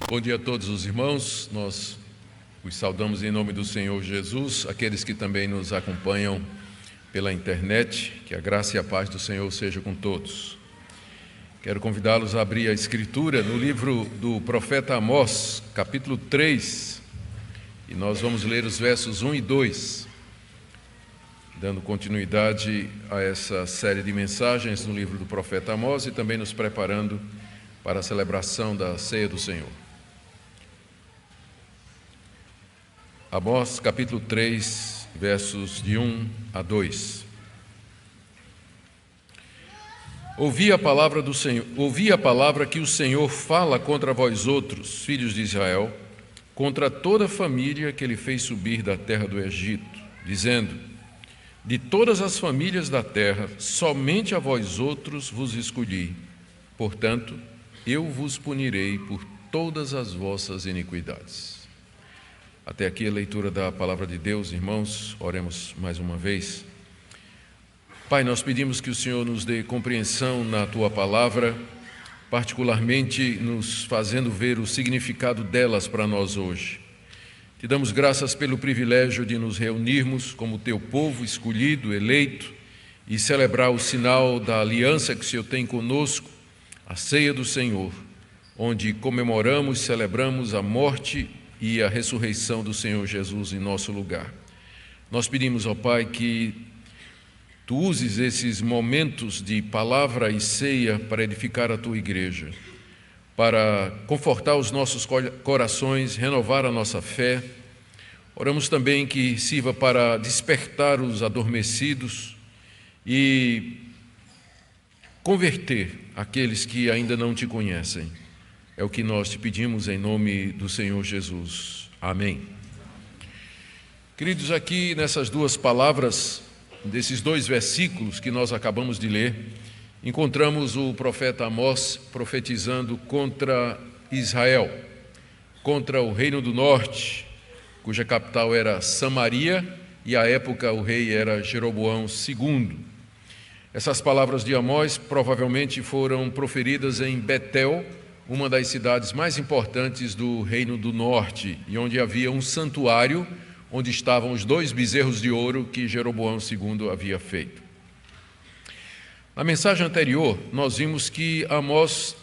Bom dia a todos os irmãos, nós os saudamos em nome do Senhor Jesus, aqueles que também nos acompanham pela internet, que a graça e a paz do Senhor seja com todos. Quero convidá-los a abrir a Escritura no livro do profeta Amós, capítulo 3, e nós vamos ler os versos 1 e 2, dando continuidade a essa série de mensagens no livro do profeta Amós e também nos preparando para a celebração da Ceia do Senhor. Amós, capítulo 3, versos de 1 a 2. Ouvi a palavra do Senhor, ouvi a palavra que o Senhor fala contra vós outros, filhos de Israel, contra toda a família que ele fez subir da terra do Egito, dizendo: de todas as famílias da terra, somente a vós outros vos escolhi, portanto, eu vos punirei por todas as vossas iniquidades. Até aqui a leitura da palavra de Deus, irmãos, oremos mais uma vez. Pai, nós pedimos que o Senhor nos dê compreensão na Tua palavra, particularmente nos fazendo ver o significado delas para nós hoje. Te damos graças pelo privilégio de nos reunirmos como Teu povo escolhido, eleito, e celebrar o sinal da aliança que o Senhor tem conosco, a ceia do Senhor, onde comemoramos, celebramos a morte e a ressurreição do Senhor Jesus em nosso lugar. Nós pedimos ao Pai que Tu uses esses momentos de palavra e ceia para edificar a Tua igreja, para confortar os nossos corações, renovar a nossa fé. Oramos também que sirva para despertar os adormecidos e converter aqueles que ainda não Te conhecem. É o que nós Te pedimos em nome do Senhor Jesus. Amém. Queridos, aqui nessas duas palavras, desses dois versículos que nós acabamos de ler, encontramos o profeta Amós profetizando contra Israel, contra o reino do norte, cuja capital era Samaria e à época o rei era Jeroboão II. Essas palavras de Amós provavelmente foram proferidas em Betel, uma das cidades mais importantes do Reino do Norte, e onde havia um santuário, onde estavam os 2 bezerros de ouro que Jeroboão II havia feito. Na mensagem anterior, nós vimos que Amós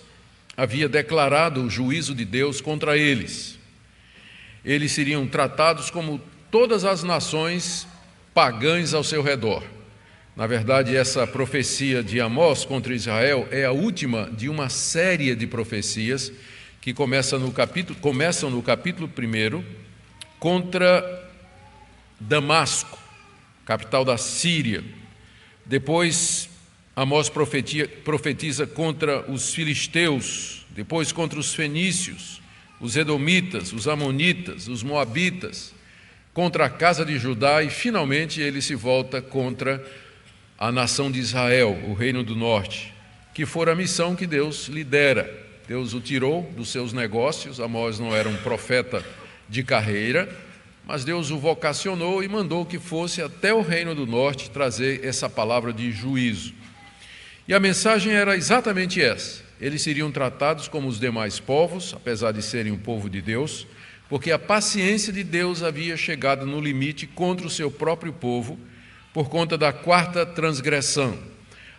havia declarado o juízo de Deus contra eles. Eles seriam tratados como todas as nações pagãs ao seu redor. Na verdade, essa profecia de Amós contra Israel é a última de uma série de profecias que começam no capítulo 1 contra Damasco, capital da Síria. Depois, Amós profetiza contra os filisteus, depois contra os fenícios, os edomitas, os amonitas, os moabitas, contra a casa de Judá e, finalmente, ele se volta contra a nação de Israel, o reino do norte, que fora a missão que Deus lhe dera. Deus o tirou dos seus negócios. Amós não era um profeta de carreira, mas Deus o vocacionou e mandou que fosse até o reino do norte trazer essa palavra de juízo. E a mensagem era exatamente essa: eles seriam tratados como os demais povos, apesar de serem um povo de Deus, porque a paciência de Deus havia chegado no limite contra o seu próprio povo, por conta da 4ª transgressão.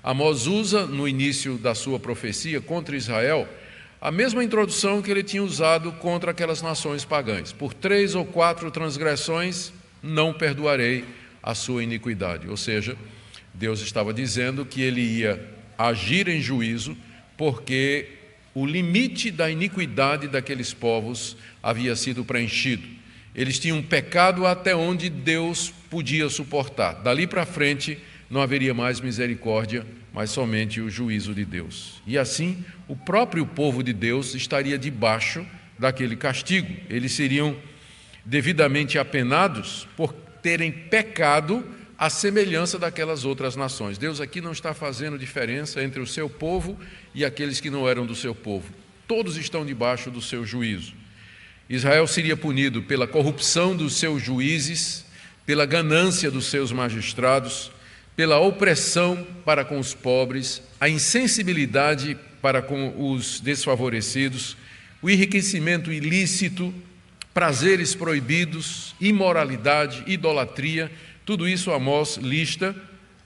Amós usa, no início da sua profecia contra Israel, a mesma introdução que ele tinha usado contra aquelas nações pagãs. Por 3 ou 4 transgressões, não perdoarei a sua iniquidade. Ou seja, Deus estava dizendo que ele ia agir em juízo, porque o limite da iniquidade daqueles povos havia sido preenchido. Eles tinham pecado até onde Deus podia suportar. Dali para frente não haveria mais misericórdia, mas somente o juízo de Deus. E assim, o próprio povo de Deus estaria debaixo daquele castigo. Eles seriam devidamente apenados por terem pecado à semelhança daquelas outras nações. Deus aqui não está fazendo diferença entre o seu povo e aqueles que não eram do seu povo. Todos estão debaixo do seu juízo. Israel seria punido pela corrupção dos seus juízes, pela ganância dos seus magistrados, pela opressão para com os pobres, a insensibilidade para com os desfavorecidos, o enriquecimento ilícito, prazeres proibidos, imoralidade, idolatria, tudo isso Amós lista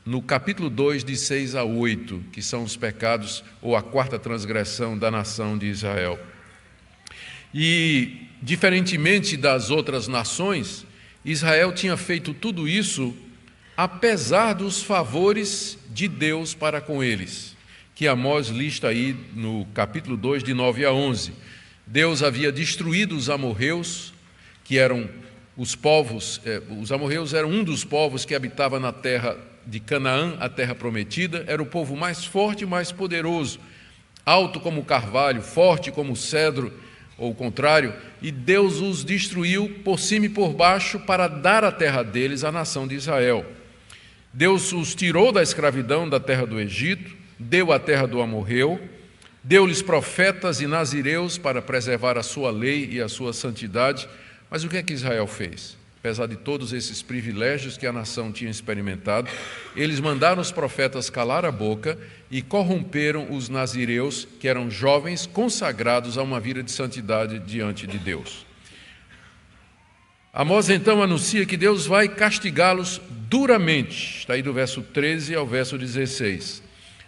no capítulo 2, de 6 a 8, que são os pecados ou a quarta transgressão da nação de Israel. E, diferentemente das outras nações, Israel tinha feito tudo isso apesar dos favores de Deus para com eles, que Amós lista aí no capítulo 2, de 9 a 11. Deus havia destruído os amorreus, que eram os povos, os amorreus eram um dos povos que habitava na terra de Canaã, a terra prometida, era o povo mais forte e mais poderoso, alto como o carvalho, forte como o cedro, ou o contrário, e Deus os destruiu por cima e por baixo para dar a terra deles à nação de Israel. Deus os tirou da escravidão da terra do Egito, deu a terra do amorreu, deu-lhes profetas e nazireus para preservar a sua lei e a sua santidade. Mas o que é que Israel fez? Apesar de todos esses privilégios que a nação tinha experimentado, eles mandaram os profetas calar a boca e corromperam os nazireus, que eram jovens consagrados a uma vida de santidade diante de Deus. Amós então anuncia que Deus vai castigá-los duramente. Está aí do verso 13 ao verso 16.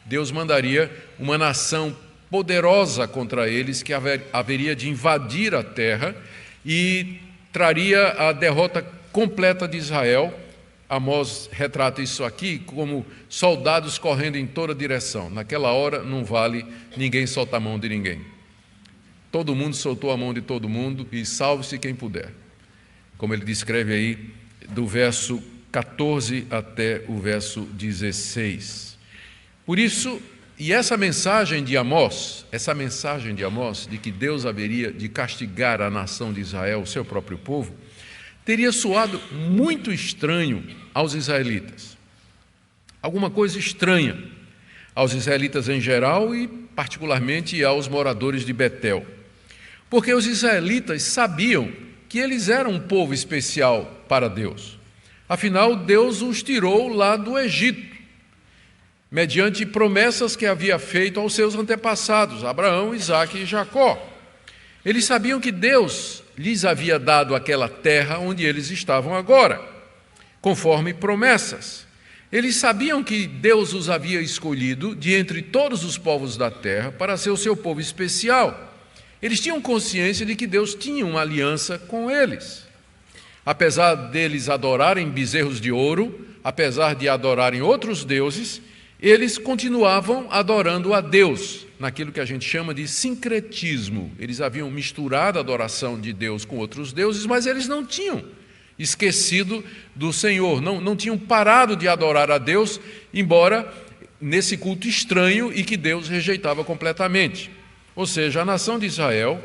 Deus mandaria uma nação poderosa contra eles, que haveria de invadir a terra e traria a derrota completa de Israel. Amós retrata isso aqui como soldados correndo em toda direção. Naquela hora não vale ninguém soltar a mão de ninguém. Todo mundo soltou a mão de todo mundo e salve-se quem puder. Como ele descreve aí do verso 14 até o verso 16. Por isso, e essa mensagem de Amós de que Deus haveria de castigar a nação de Israel, o seu próprio povo, teria soado muito estranho aos israelitas. Alguma coisa estranha aos israelitas em geral e particularmente aos moradores de Betel. Porque os israelitas sabiam que eles eram um povo especial para Deus. Afinal, Deus os tirou lá do Egito, mediante promessas que havia feito aos seus antepassados, Abraão, Isaque e Jacó. Eles sabiam que Deus lhes havia dado aquela terra onde eles estavam agora, conforme promessas. Eles sabiam que Deus os havia escolhido de entre todos os povos da terra para ser o seu povo especial. Eles tinham consciência de que Deus tinha uma aliança com eles. Apesar deles adorarem bezerros de ouro, apesar de adorarem outros deuses, eles continuavam adorando a Deus, naquilo que a gente chama de sincretismo. Eles haviam misturado a adoração de Deus com outros deuses, mas eles não tinham esquecido do Senhor, não tinham parado de adorar a Deus, embora nesse culto estranho e que Deus rejeitava completamente. Ou seja, a nação de Israel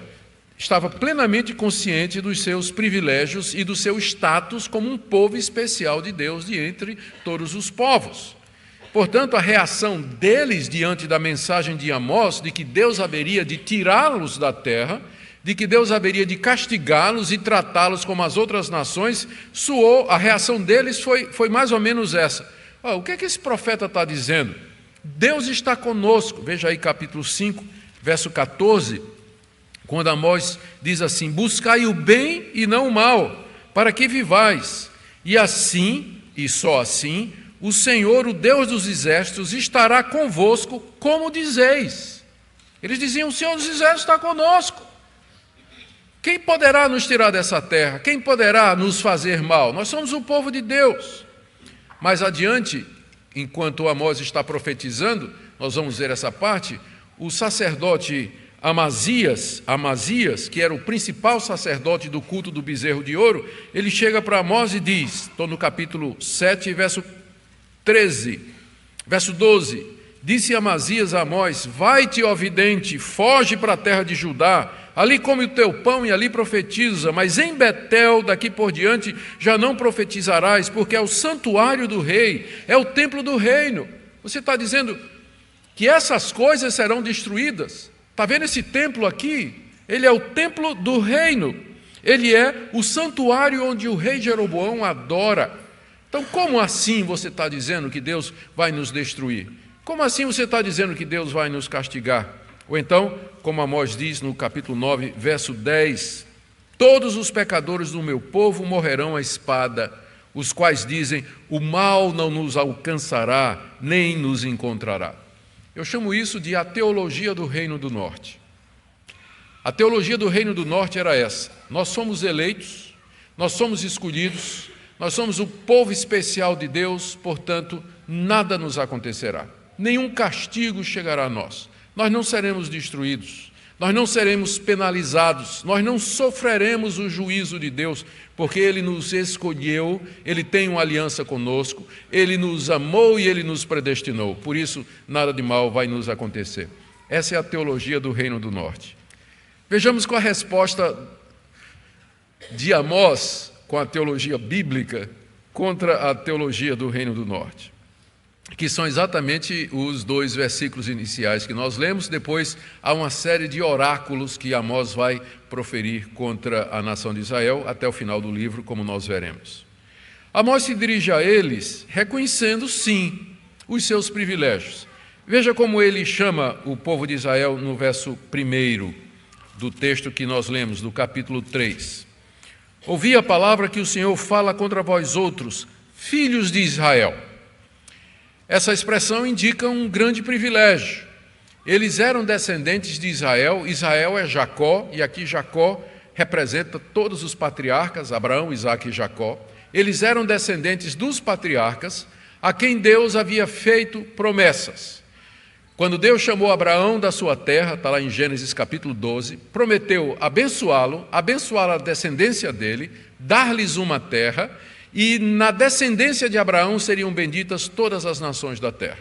estava plenamente consciente dos seus privilégios e do seu status como um povo especial de Deus de entre todos os povos. Portanto, a reação deles diante da mensagem de Amós, de que Deus haveria de tirá-los da terra, de que Deus haveria de castigá-los e tratá-los como as outras nações, a reação deles foi mais ou menos essa. O que é que esse profeta está dizendo? Deus está conosco. Veja aí capítulo 5, verso 14, quando Amós diz assim: buscai o bem e não o mal, para que vivais, e assim, e só assim, o Senhor, o Deus dos exércitos, estará convosco, como dizeis. Eles diziam: o Senhor dos exércitos está conosco. Quem poderá nos tirar dessa terra? Quem poderá nos fazer mal? Nós somos o povo de Deus. Mais adiante, enquanto Amós está profetizando, nós vamos ver essa parte, o sacerdote Amazias, que era o principal sacerdote do culto do bezerro de ouro, ele chega para Amós e diz, estou no capítulo 7, verso 13, verso 12, disse Amazias a Amós: vai-te, ó vidente, foge para a terra de Judá, ali come o teu pão e ali profetiza, mas em Betel, daqui por diante, já não profetizarás, porque é o santuário do rei, é o templo do reino. Você está dizendo que essas coisas serão destruídas? Está vendo esse templo aqui? Ele é o templo do reino, ele é o santuário onde o rei Jeroboão adora. Então, como assim você está dizendo que Deus vai nos destruir? Como assim você está dizendo que Deus vai nos castigar? Ou então, como Amós diz no capítulo 9, verso 10, todos os pecadores do meu povo morrerão à espada, os quais dizem, o mal não nos alcançará, nem nos encontrará. Eu chamo isso de a teologia do Reino do Norte. A teologia do Reino do Norte era essa: nós somos eleitos, nós somos escolhidos, nós somos o povo especial de Deus, portanto, nada nos acontecerá. Nenhum castigo chegará a nós. Nós não seremos destruídos, nós não seremos penalizados, nós não sofreremos o juízo de Deus, porque Ele nos escolheu, Ele tem uma aliança conosco, Ele nos amou e Ele nos predestinou. Por isso, nada de mal vai nos acontecer. Essa é a teologia do Reino do Norte. Vejamos qual a resposta de Amós com a teologia bíblica contra a teologia do Reino do Norte, que são exatamente os 2 versículos iniciais que nós lemos. Depois há uma série de oráculos que Amós vai proferir contra a nação de Israel até o final do livro, como nós veremos. Amós se dirige a eles reconhecendo, sim, os seus privilégios. Veja como ele chama o povo de Israel no verso 1 do texto que nós lemos, do capítulo 3. Ouvi a palavra que o Senhor fala contra vós outros, filhos de Israel. Essa expressão indica um grande privilégio. Eles eram descendentes de Israel, Israel é Jacó, e aqui Jacó representa todos os patriarcas, Abraão, Isaque e Jacó. Eles eram descendentes dos patriarcas, a quem Deus havia feito promessas. Quando Deus chamou Abraão da sua terra, está lá em Gênesis capítulo 12, prometeu abençoá-lo, abençoar a descendência dele, dar-lhes uma terra, e na descendência de Abraão seriam benditas todas as nações da terra.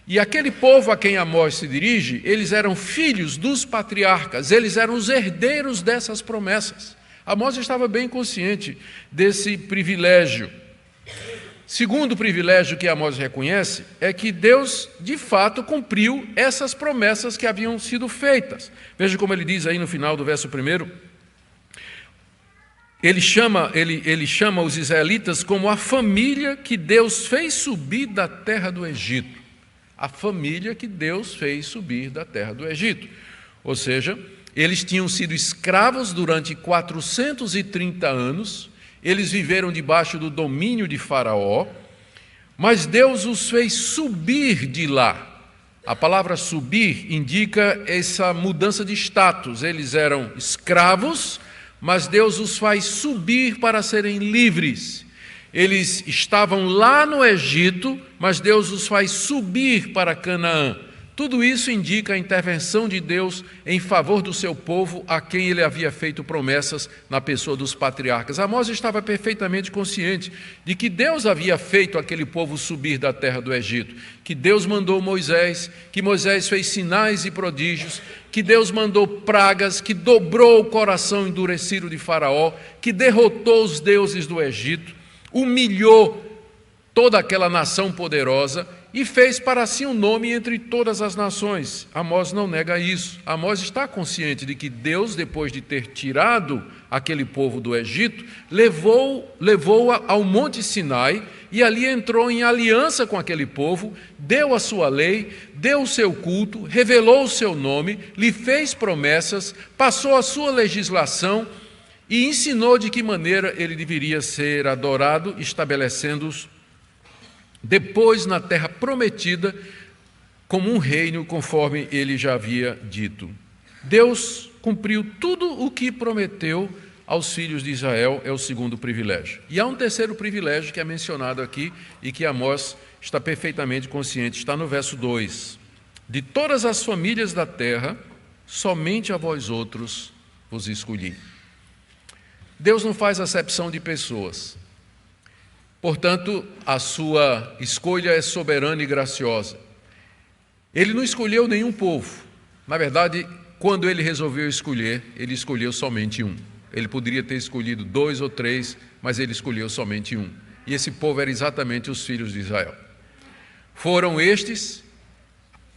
E aquele povo a quem Amós se dirige, eles eram filhos dos patriarcas, eles eram os herdeiros dessas promessas. Amós estava bem consciente desse privilégio. Segundo privilégio que Amós reconhece é que Deus, de fato, cumpriu essas promessas que haviam sido feitas. Veja como ele diz aí no final do verso 1. Ele chama os israelitas como a família que Deus fez subir da terra do Egito. A família que Deus fez subir da terra do Egito. Ou seja, eles tinham sido escravos durante 430 anos, eles viveram debaixo do domínio de Faraó, mas Deus os fez subir de lá. A palavra subir indica essa mudança de status. Eles eram escravos, mas Deus os faz subir para serem livres. Eles estavam lá no Egito, mas Deus os faz subir para Canaã. Tudo isso indica a intervenção de Deus em favor do seu povo, a quem ele havia feito promessas na pessoa dos patriarcas. Amós estava perfeitamente consciente de que Deus havia feito aquele povo subir da terra do Egito, que Deus mandou Moisés, que Moisés fez sinais e prodígios, que Deus mandou pragas, que dobrou o coração endurecido de Faraó, que derrotou os deuses do Egito, humilhou toda aquela nação poderosa e fez para si um nome entre todas as nações. Amós não nega isso. Amós está consciente de que Deus, depois de ter tirado aquele povo do Egito, levou-a ao Monte Sinai e ali entrou em aliança com aquele povo, deu a sua lei, deu o seu culto, revelou o seu nome, lhe fez promessas, passou a sua legislação e ensinou de que maneira ele deveria ser adorado, estabelecendo-os depois na terra prometida como um reino, conforme ele já havia dito. Deus cumpriu tudo o que prometeu aos filhos de Israel, é o segundo privilégio. E há um terceiro privilégio que é mencionado aqui e que Amós está perfeitamente consciente, está no verso 2. De todas as famílias da terra, somente a vós outros vos escolhi. Deus não faz acepção de pessoas. Portanto, a sua escolha é soberana e graciosa. Ele não escolheu nenhum povo. Na verdade, quando ele resolveu escolher, ele escolheu somente um. Ele poderia ter escolhido 2 ou 3, mas ele escolheu somente um. E esse povo era exatamente os filhos de Israel. Foram estes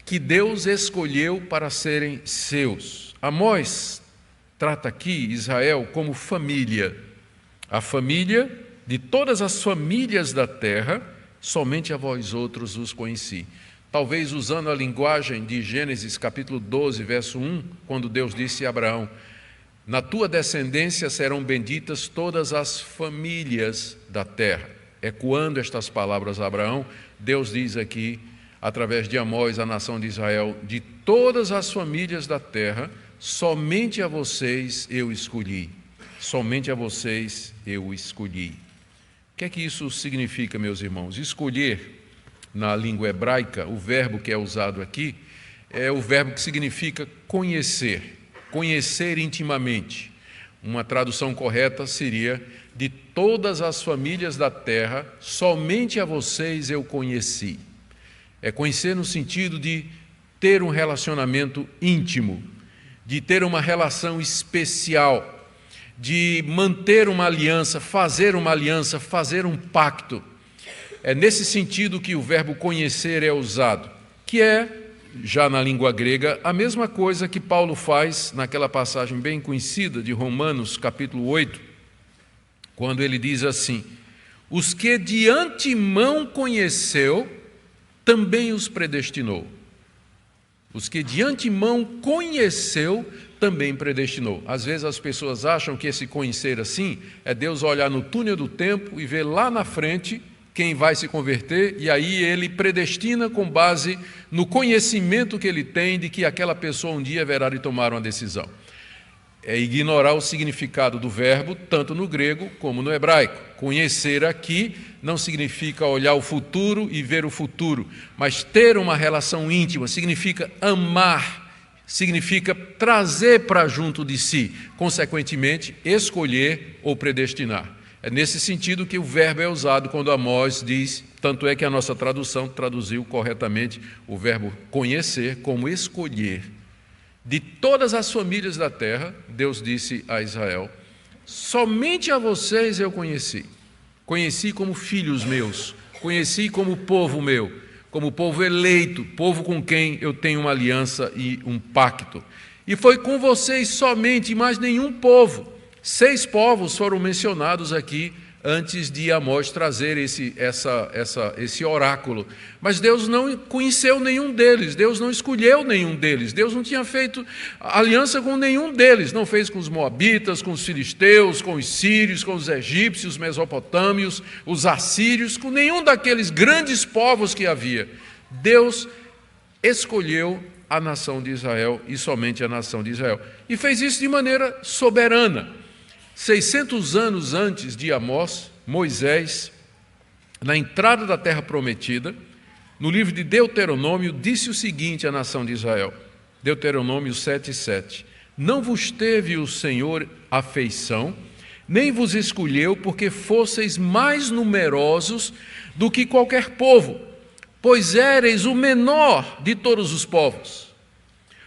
que Deus escolheu para serem seus. Amós trata aqui Israel como família. A família de todas as famílias da terra, somente a vós outros os conheci. talvez usando a linguagem de Gênesis capítulo 12, verso 1, quando Deus disse a Abraão: na tua descendência serão benditas todas as famílias da terra. Ecoando estas palavras a Abraão, Deus diz aqui, através de Amós, à nação de Israel: de todas as famílias da terra, somente a vocês eu escolhi. Somente a vocês eu escolhi. O que é que isso significa, meus irmãos? Escolher, na língua hebraica, o verbo que é usado aqui, é o verbo que significa conhecer, conhecer intimamente. Uma tradução correta seria: de todas as famílias da terra, somente a vocês eu conheci. É conhecer no sentido de ter um relacionamento íntimo, de ter uma relação especial, de manter uma aliança, fazer um pacto. É nesse sentido que o verbo conhecer é usado, que é, já na língua grega, a mesma coisa que Paulo faz naquela passagem bem conhecida de Romanos, capítulo 8, quando ele diz assim: os que de antemão conheceu, também os predestinou. Os que de antemão conheceu, também predestinou. Às vezes as pessoas acham que esse conhecer assim é Deus olhar no túnel do tempo e ver lá na frente quem vai se converter, e aí ele predestina com base no conhecimento que ele tem de que aquela pessoa um dia haverá de tomar uma decisão. É ignorar o significado do verbo, tanto no grego como no hebraico. Conhecer aqui não significa olhar o futuro e ver o futuro, mas ter uma relação íntima, significa amar, significa trazer para junto de si, consequentemente, escolher ou predestinar. É nesse sentido que o verbo é usado quando Amós diz, tanto é que a nossa tradução traduziu corretamente o verbo conhecer como escolher. De todas as famílias da terra, Deus disse a Israel: somente a vocês eu conheci. Conheci como filhos meus, conheci como povo meu, como povo eleito, povo com quem eu tenho uma aliança e um pacto. E foi com vocês somente, mais nenhum povo. 6 povos foram mencionados aqui antes de Amós trazer esse oráculo. Mas Deus não conheceu nenhum deles, Deus não escolheu nenhum deles, Deus não tinha feito aliança com nenhum deles, não fez com os moabitas, com os filisteus, com os sírios, com os egípcios, os mesopotâmios, os assírios, com nenhum daqueles grandes povos que havia. Deus escolheu a nação de Israel e somente a nação de Israel. E fez isso de maneira soberana. 600 anos antes de Amós, Moisés, na entrada da terra prometida, no livro de Deuteronômio, disse o seguinte à nação de Israel, Deuteronômio 7:7: não vos teve o Senhor afeição, nem vos escolheu, porque fosseis mais numerosos do que qualquer povo, pois éreis o menor de todos os povos.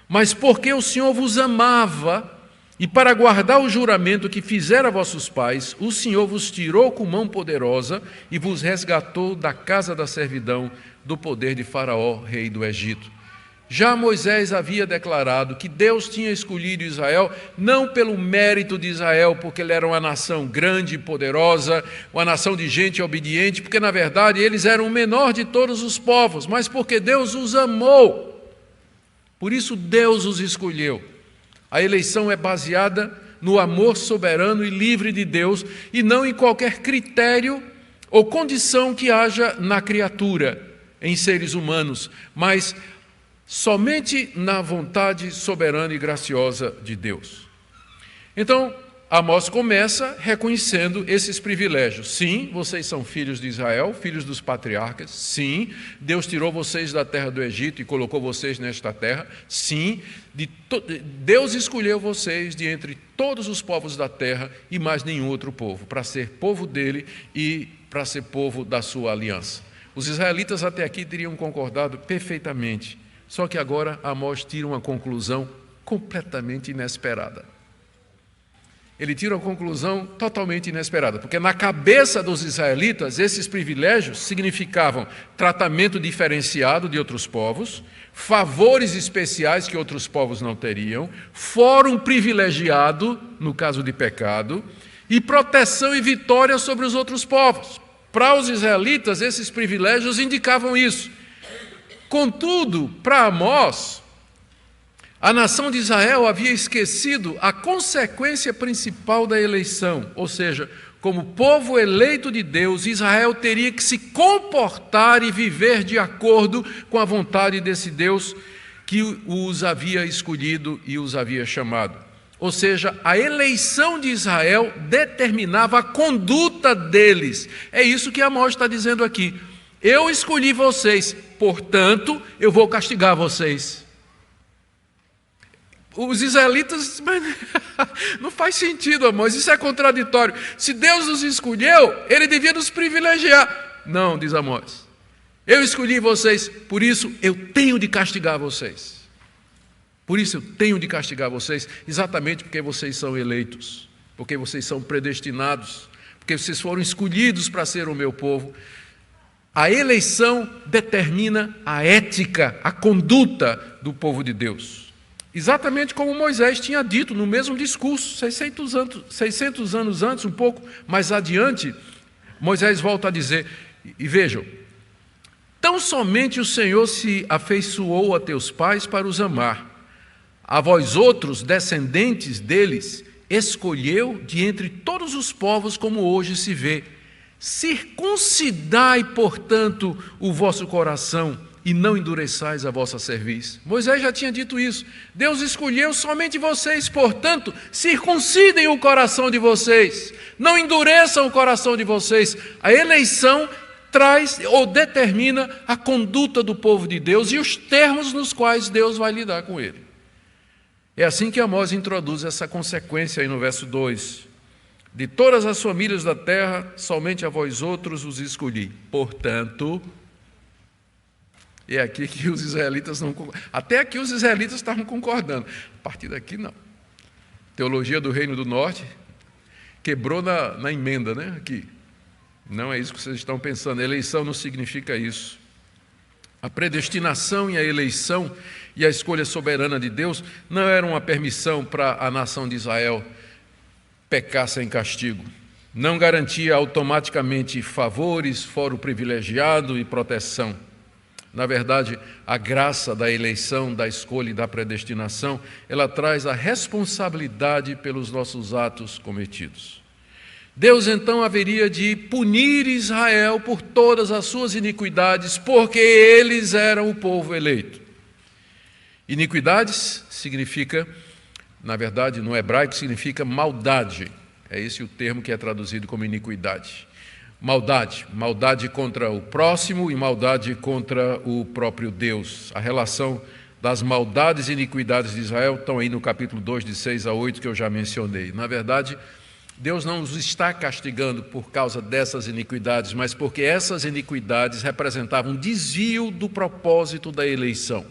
Mas porque o Senhor vos amava, e para guardar o juramento que fizera a vossos pais, o Senhor vos tirou com mão poderosa e vos resgatou da casa da servidão, do poder de Faraó, rei do Egito. Já Moisés havia declarado que Deus tinha escolhido Israel não pelo mérito de Israel, porque ele era uma nação grande e poderosa, uma nação de gente obediente, porque na verdade eles eram o menor de todos os povos, mas porque Deus os amou. Por isso Deus os escolheu. A eleição é baseada no amor soberano e livre de Deus e não em qualquer critério ou condição que haja na criatura, em seres humanos, mas somente na vontade soberana e graciosa de Deus. Então, Amós começa reconhecendo esses privilégios. Sim, vocês são filhos de Israel, filhos dos patriarcas. Sim, Deus tirou vocês da terra do Egito e colocou vocês nesta terra. Sim, Deus escolheu vocês de entre todos os povos da terra e mais nenhum outro povo, para ser povo dele e para ser povo da sua aliança. Os israelitas até aqui teriam concordado perfeitamente, só que agora Amós tira uma conclusão completamente inesperada. Ele tira uma conclusão totalmente inesperada, porque na cabeça dos israelitas, esses privilégios significavam tratamento diferenciado de outros povos, favores especiais que outros povos não teriam, fórum privilegiado, no caso de pecado, e proteção e vitória sobre os outros povos. Para os israelitas, esses privilégios indicavam isso. Contudo, para Amós, a nação de Israel havia esquecido a consequência principal da eleição, ou seja, como povo eleito de Deus, Israel teria que se comportar e viver de acordo com a vontade desse Deus que os havia escolhido e os havia chamado. Ou seja, a eleição de Israel determinava a conduta deles. É isso que Amós está dizendo aqui. Eu escolhi vocês, portanto, eu vou castigar vocês. Os israelitas, mas não faz sentido, Amós, isso é contraditório. Se Deus nos escolheu, Ele devia nos privilegiar. Não, diz Amós, eu escolhi vocês, por isso eu tenho de castigar vocês. Por isso eu tenho de castigar vocês, exatamente porque vocês são eleitos, porque vocês são predestinados, porque vocês foram escolhidos para ser o meu povo. A eleição determina a ética, a conduta do povo de Deus. Exatamente como Moisés tinha dito no mesmo discurso, 600 anos antes, um pouco mais adiante, Moisés volta a dizer, e vejam, tão somente o Senhor se afeiçoou a teus pais para os amar, a vós outros, descendentes deles, escolheu de entre todos os povos como hoje se vê. Circuncidai, portanto, o vosso coração, e não endureçais a vossa cerviz. Moisés já tinha dito isso. Deus escolheu somente vocês, portanto, circuncidem o coração de vocês. Não endureçam o coração de vocês. A eleição traz ou determina a conduta do povo de Deus e os termos nos quais Deus vai lidar com ele. É assim que Amós introduz essa consequência aí no verso 2. De todas as famílias da terra, somente a vós outros os escolhi. Portanto, é aqui que os israelitas não concordam. Até aqui os israelitas estavam concordando. A partir daqui, não. Teologia do Reino do Norte quebrou na emenda, né? Aqui. Não é isso que vocês estão pensando. A eleição não significa isso. A predestinação e a eleição e a escolha soberana de Deus não eram uma permissão para a nação de Israel pecar sem castigo. Não garantia automaticamente favores, foro privilegiado e proteção. Na verdade, a graça da eleição, da escolha e da predestinação, ela traz a responsabilidade pelos nossos atos cometidos. Deus então haveria de punir Israel por todas as suas iniquidades, porque eles eram o povo eleito. Iniquidades significa, na verdade, no hebraico, significa maldade. É esse o termo que é traduzido como iniquidade. Maldade contra o próximo e maldade contra o próprio Deus. A relação das maldades e iniquidades de Israel estão aí no capítulo 2, de 6 a 8, que eu já mencionei. Na verdade, Deus não os está castigando por causa dessas iniquidades, mas porque essas iniquidades representavam um desvio do propósito da eleição.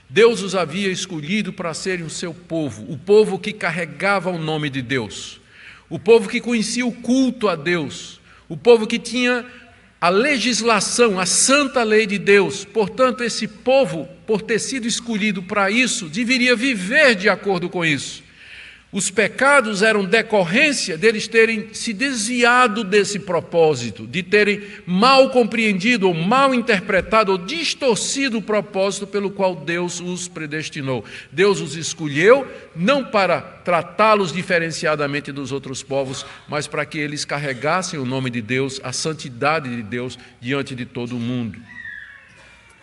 Deus os havia escolhido para serem o seu povo, o povo que carregava o nome de Deus, o povo que conhecia o culto a Deus, o povo que tinha a legislação, a santa lei de Deus. Portanto, esse povo, por ter sido escolhido para isso, deveria viver de acordo com isso. Os pecados eram decorrência deles terem se desviado desse propósito, de terem mal compreendido ou mal interpretado ou distorcido o propósito pelo qual Deus os predestinou. Deus os escolheu não para tratá-los diferenciadamente dos outros povos, mas para que eles carregassem o nome de Deus, a santidade de Deus diante de todo o mundo.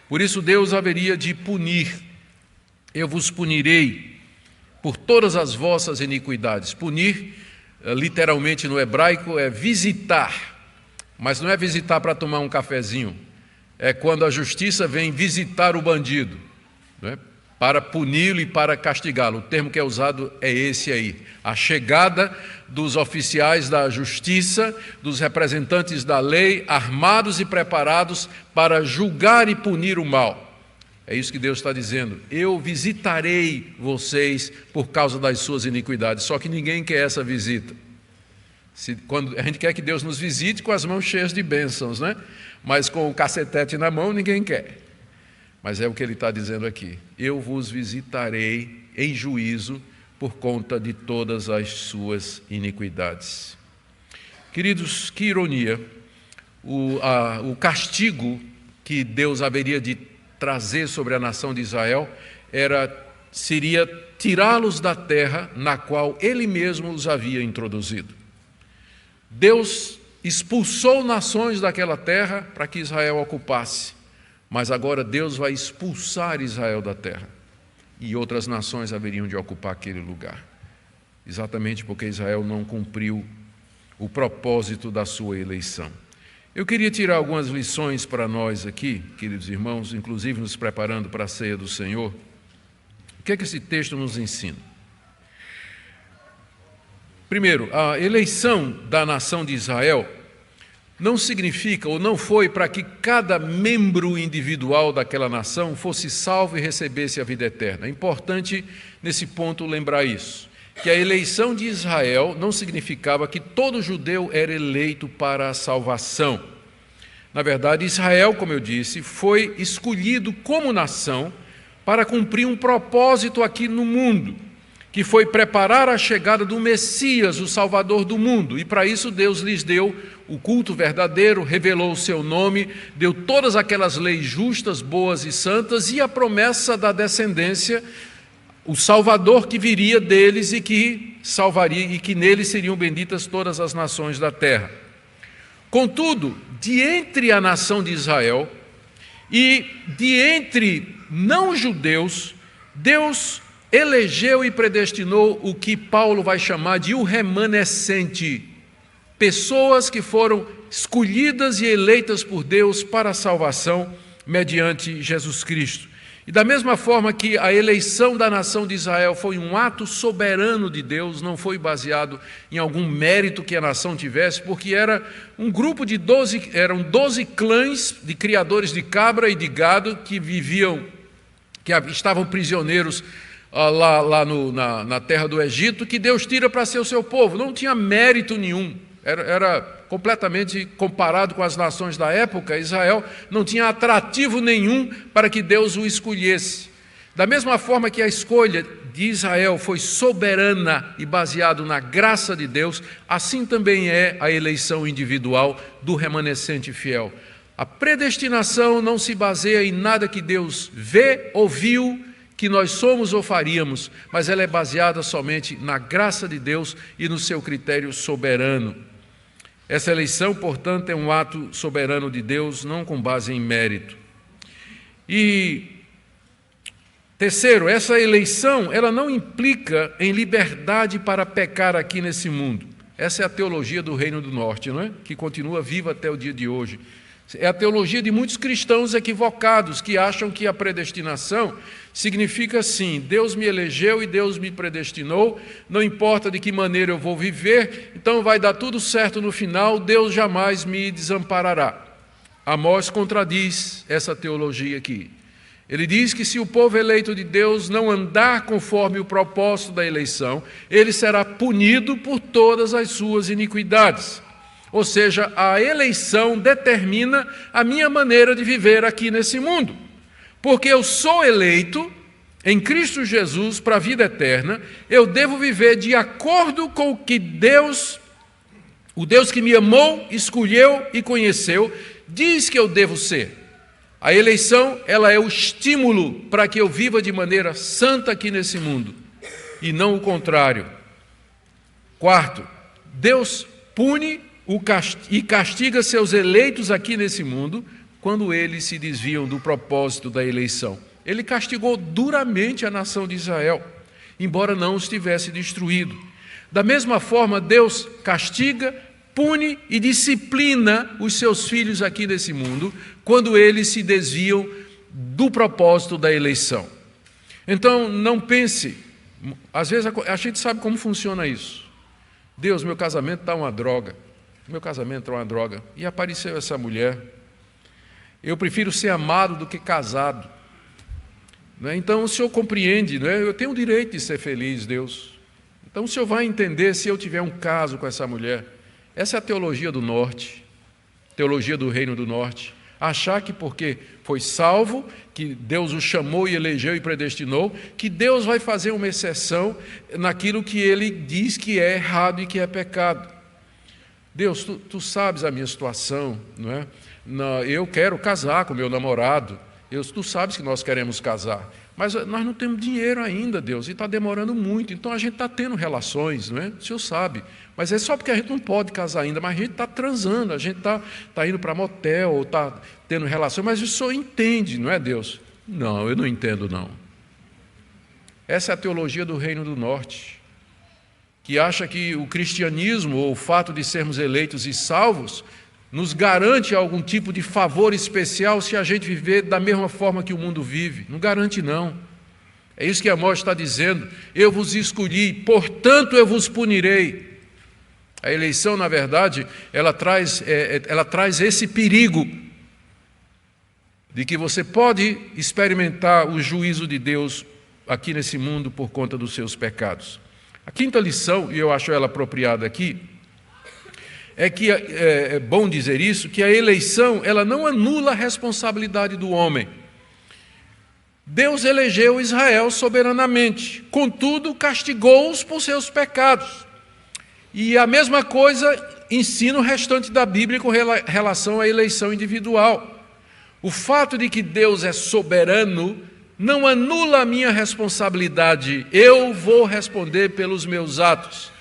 Por isso Deus haveria de punir. Eu vos punirei por todas as vossas iniquidades. Punir, literalmente no hebraico, é visitar, mas não é visitar para tomar um cafezinho, é quando a justiça vem visitar o bandido, não é? Para puni-lo e para castigá-lo. O termo que é usado é esse aí, a chegada dos oficiais da justiça, dos representantes da lei, armados e preparados para julgar e punir o mal. É isso que Deus está dizendo. Eu visitarei vocês por causa das suas iniquidades. Só que ninguém quer essa visita. Quando a gente quer que Deus nos visite com as mãos cheias de bênçãos, né? Mas com o cacetete na mão ninguém quer. Mas é o que ele está dizendo aqui. Eu vos visitarei em juízo por conta de todas as suas iniquidades. Queridos, que ironia. O castigo que Deus haveria de trazer sobre a nação de Israel seria tirá-los da terra na qual ele mesmo os havia introduzido. Deus expulsou nações daquela terra para que Israel ocupasse, mas agora Deus vai expulsar Israel da terra e outras nações haveriam de ocupar aquele lugar, exatamente porque Israel não cumpriu o propósito da sua eleição. Eu queria tirar algumas lições para nós aqui, queridos irmãos, inclusive nos preparando para a ceia do Senhor. O que é que esse texto nos ensina? Primeiro, a eleição da nação de Israel não significa, ou não foi para que cada membro individual daquela nação fosse salvo e recebesse a vida eterna. É importante, nesse ponto, lembrar isso. Que a eleição de Israel não significava que todo judeu era eleito para a salvação. Na verdade, Israel, como eu disse, foi escolhido como nação para cumprir um propósito aqui no mundo, que foi preparar a chegada do Messias, o Salvador do mundo. E para isso Deus lhes deu o culto verdadeiro, revelou o seu nome, deu todas aquelas leis justas, boas e santas e a promessa da descendência, o Salvador que viria deles e que salvaria, e que nele seriam benditas todas as nações da terra. Contudo, de entre a nação de Israel e de entre não-judeus, Deus elegeu e predestinou o que Paulo vai chamar de o remanescente, pessoas que foram escolhidas e eleitas por Deus para a salvação mediante Jesus Cristo. E da mesma forma que a eleição da nação de Israel foi um ato soberano de Deus, não foi baseado em algum mérito que a nação tivesse, porque era um grupo de 12 clãs de criadores de cabra e de gado que estavam prisioneiros lá na terra do Egito, que Deus tira para ser o seu povo. Não tinha mérito nenhum. Era completamente comparado com as nações da época, Israel não tinha atrativo nenhum para que Deus o escolhesse. Da mesma forma que a escolha de Israel foi soberana e baseado na graça de Deus, assim também é a eleição individual do remanescente fiel. A predestinação não se baseia em nada que Deus vê, ouviu, que nós somos ou faríamos, mas ela é baseada somente na graça de Deus e no seu critério soberano. Essa eleição, portanto, é um ato soberano de Deus, não com base em mérito. E, terceiro, essa eleição, ela não implica em liberdade para pecar aqui nesse mundo. Essa é a teologia do Reino do Norte, não é? Que continua viva até o dia de hoje. É a teologia de muitos cristãos equivocados que acham que a predestinação significa assim: Deus me elegeu e Deus me predestinou, não importa de que maneira eu vou viver, então vai dar tudo certo no final, Deus jamais me desamparará. Amós contradiz essa teologia aqui. Ele diz que se o povo eleito de Deus não andar conforme o propósito da eleição, ele será punido por todas as suas iniquidades. Ou seja, a eleição determina a minha maneira de viver aqui nesse mundo. Porque eu sou eleito em Cristo Jesus para a vida eterna, eu devo viver de acordo com o que Deus, o Deus que me amou, escolheu e conheceu, diz que eu devo ser. A eleição, ela é o estímulo para que eu viva de maneira santa aqui nesse mundo, e não o contrário. Quarto, Deus pune e castiga seus eleitos aqui nesse mundo quando eles se desviam do propósito da eleição. Ele castigou duramente a nação de Israel, embora não os tivesse destruído. Da mesma forma, Deus castiga, pune e disciplina os seus filhos aqui nesse mundo quando eles se desviam do propósito da eleição. Então, não pense, às vezes a gente sabe como funciona isso. Deus, meu casamento está uma droga. Meu casamento é uma droga. E apareceu essa mulher. Eu prefiro ser amado do que casado. Não é? Então o Senhor compreende, não é? Eu tenho o direito de ser feliz, Deus. Então o Senhor vai entender se eu tiver um caso com essa mulher. Essa é a teologia do norte, teologia do Reino do Norte. Achar que porque foi salvo, que Deus o chamou e elegeu e predestinou, que Deus vai fazer uma exceção naquilo que Ele diz que é errado e que é pecado. Deus, tu sabes a minha situação, não é? Eu quero casar com meu namorado, Deus, tu sabes que nós queremos casar, mas nós não temos dinheiro ainda, Deus, e está demorando muito, então a gente está tendo relações, não é? O Senhor sabe, mas é só porque a gente não pode casar ainda, mas a gente está transando, a gente está indo para motel, ou está tendo relações, mas o Senhor entende, não é, Deus? Não, eu não entendo, não. Essa é a teologia do Reino do Norte, que acha que o cristianismo, ou o fato de sermos eleitos e salvos, nos garante algum tipo de favor especial se a gente viver da mesma forma que o mundo vive. Não garante, não. É isso que Amós está dizendo. Eu vos escolhi, portanto eu vos punirei. A eleição, na verdade, ela traz esse perigo de que você pode experimentar o juízo de Deus aqui nesse mundo por conta dos seus pecados. A quinta lição, e eu acho ela apropriada aqui, é que é bom dizer isso, que a eleição ela não anula a responsabilidade do homem. Deus elegeu Israel soberanamente, contudo castigou-os por seus pecados. E a mesma coisa ensina o restante da Bíblia com relação à eleição individual. O fato de que Deus é soberano não anula a minha responsabilidade, eu vou responder pelos meus atos.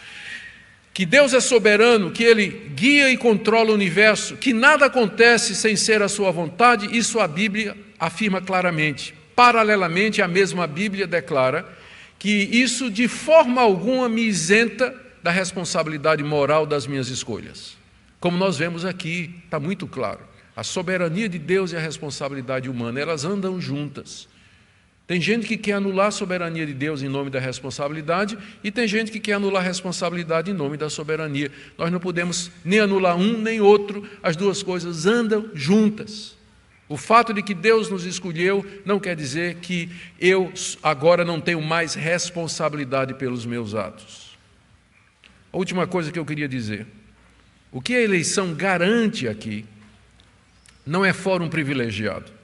Que Deus é soberano, que Ele guia e controla o universo, que nada acontece sem ser a sua vontade, isso a Bíblia afirma claramente. Paralelamente, a mesma Bíblia declara que isso de forma alguma me isenta da responsabilidade moral das minhas escolhas. Como nós vemos aqui, está muito claro. A soberania de Deus e a responsabilidade humana, elas andam juntas. Tem gente que quer anular a soberania de Deus em nome da responsabilidade e tem gente que quer anular a responsabilidade em nome da soberania. Nós não podemos nem anular um nem outro, as duas coisas andam juntas. O fato de que Deus nos escolheu não quer dizer que eu agora não tenho mais responsabilidade pelos meus atos. A última coisa que eu queria dizer, o que a eleição garante aqui não é fórum privilegiado,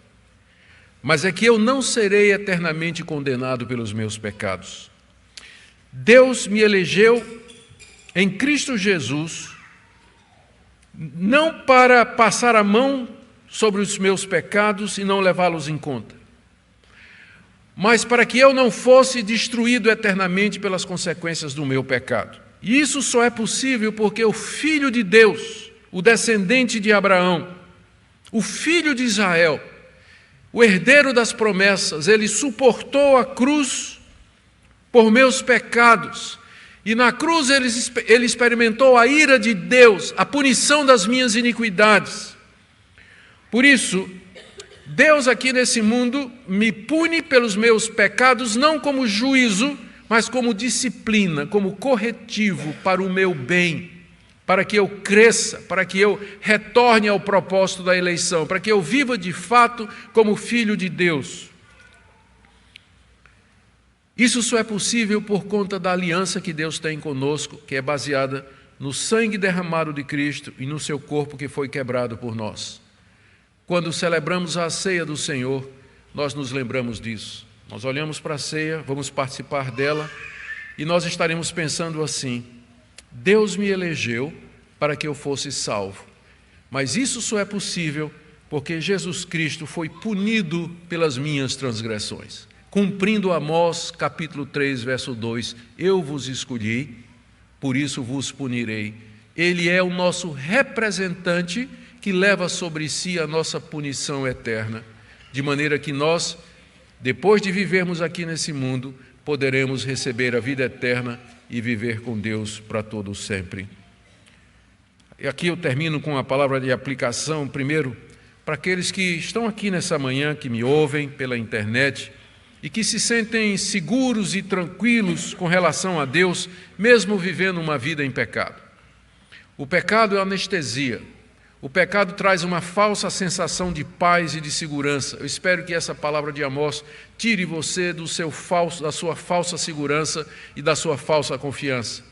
mas é que eu não serei eternamente condenado pelos meus pecados. Deus me elegeu em Cristo Jesus, não para passar a mão sobre os meus pecados e não levá-los em conta, mas para que eu não fosse destruído eternamente pelas consequências do meu pecado. E isso só é possível porque o Filho de Deus, o descendente de Abraão, o Filho de Israel, o herdeiro das promessas, ele suportou a cruz por meus pecados. E na cruz ele experimentou a ira de Deus, a punição das minhas iniquidades. Por isso, Deus aqui nesse mundo me pune pelos meus pecados, não como juízo, mas como disciplina, como corretivo para o meu bem, para que eu cresça, para que eu retorne ao propósito da eleição, para que eu viva de fato como filho de Deus. Isso só é possível por conta da aliança que Deus tem conosco, que é baseada no sangue derramado de Cristo e no seu corpo que foi quebrado por nós. Quando celebramos a ceia do Senhor, nós nos lembramos disso. Nós olhamos para a ceia, vamos participar dela e nós estaremos pensando assim: Deus me elegeu para que eu fosse salvo, mas isso só é possível porque Jesus Cristo foi punido pelas minhas transgressões. Cumprindo Amós capítulo 3, verso 2, eu vos escolhi, por isso vos punirei. Ele é o nosso representante que leva sobre si a nossa punição eterna, de maneira que nós, depois de vivermos aqui nesse mundo, poderemos receber a vida eterna e viver com Deus para todo sempre. E aqui eu termino com a palavra de aplicação, primeiro, para aqueles que estão aqui nessa manhã, que me ouvem pela internet e que se sentem seguros e tranquilos com relação a Deus, mesmo vivendo uma vida em pecado. O pecado é anestesia. O pecado traz uma falsa sensação de paz e de segurança. Eu espero que essa palavra de Amós tire você da sua falsa segurança e da sua falsa confiança.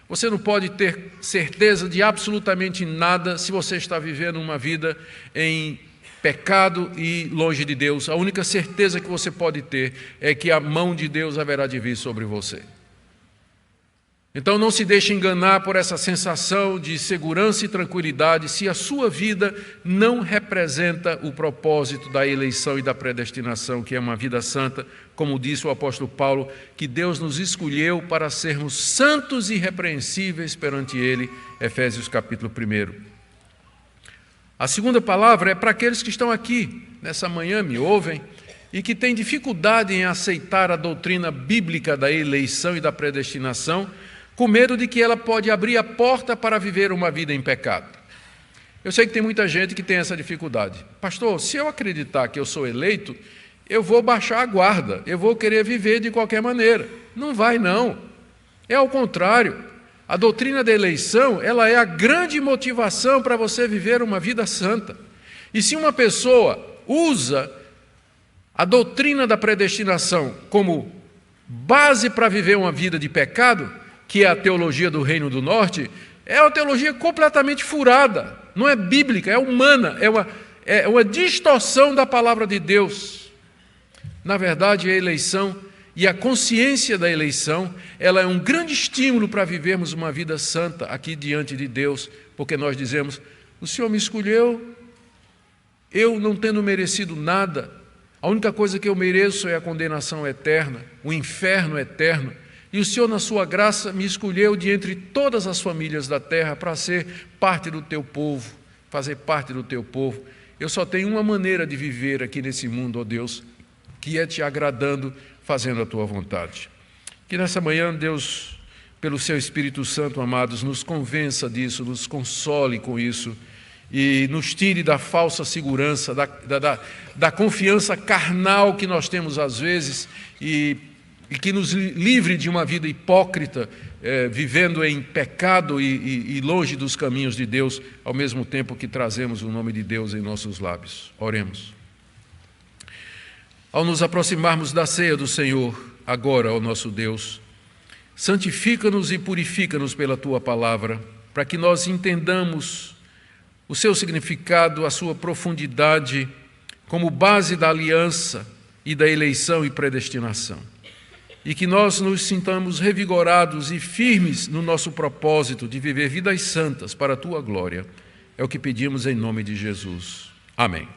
Você não pode ter certeza de absolutamente nada se você está vivendo uma vida em pecado e longe de Deus. A única certeza que você pode ter é que a mão de Deus haverá de vir sobre você. Então não se deixe enganar por essa sensação de segurança e tranquilidade se a sua vida não representa o propósito da eleição e da predestinação, que é uma vida santa, como disse o apóstolo Paulo, que Deus nos escolheu para sermos santos e irrepreensíveis perante Ele, Efésios capítulo 1. A segunda palavra é para aqueles que estão aqui, nessa manhã, me ouvem, e que têm dificuldade em aceitar a doutrina bíblica da eleição e da predestinação, com medo de que ela pode abrir a porta para viver uma vida em pecado. Eu sei que tem muita gente que tem essa dificuldade. Pastor, se eu acreditar que eu sou eleito, eu vou baixar a guarda, eu vou querer viver de qualquer maneira. Não vai, não. É ao contrário. A doutrina da eleição, ela é a grande motivação para você viver uma vida santa. E se uma pessoa usa a doutrina da predestinação como base para viver uma vida de pecado, que é a teologia do Reino do Norte, é uma teologia completamente furada, não é bíblica, é humana, é uma distorção da palavra de Deus. Na verdade, a eleição e a consciência da eleição, ela é um grande estímulo para vivermos uma vida santa aqui diante de Deus, porque nós dizemos, o Senhor me escolheu, eu não tendo merecido nada, a única coisa que eu mereço é a condenação eterna, o inferno eterno, e o Senhor, na sua graça, me escolheu de entre todas as famílias da terra para ser parte do teu povo, fazer parte do teu povo. Eu só tenho uma maneira de viver aqui nesse mundo, ó Deus, que é te agradando, fazendo a tua vontade. Que nessa manhã, Deus, pelo seu Espírito Santo, amados, nos convença disso, nos console com isso e nos tire da falsa segurança, da confiança carnal que nós temos às vezes e que nos livre de uma vida hipócrita, vivendo em pecado e longe dos caminhos de Deus, ao mesmo tempo que trazemos o nome de Deus em nossos lábios. Oremos. Ao nos aproximarmos da ceia do Senhor, agora, ó nosso Deus, santifica-nos e purifica-nos pela Tua palavra, para que nós entendamos o seu significado, a sua profundidade, como base da aliança e da eleição e predestinação. E que nós nos sintamos revigorados e firmes no nosso propósito de viver vidas santas para a Tua glória. É o que pedimos em nome de Jesus. Amém.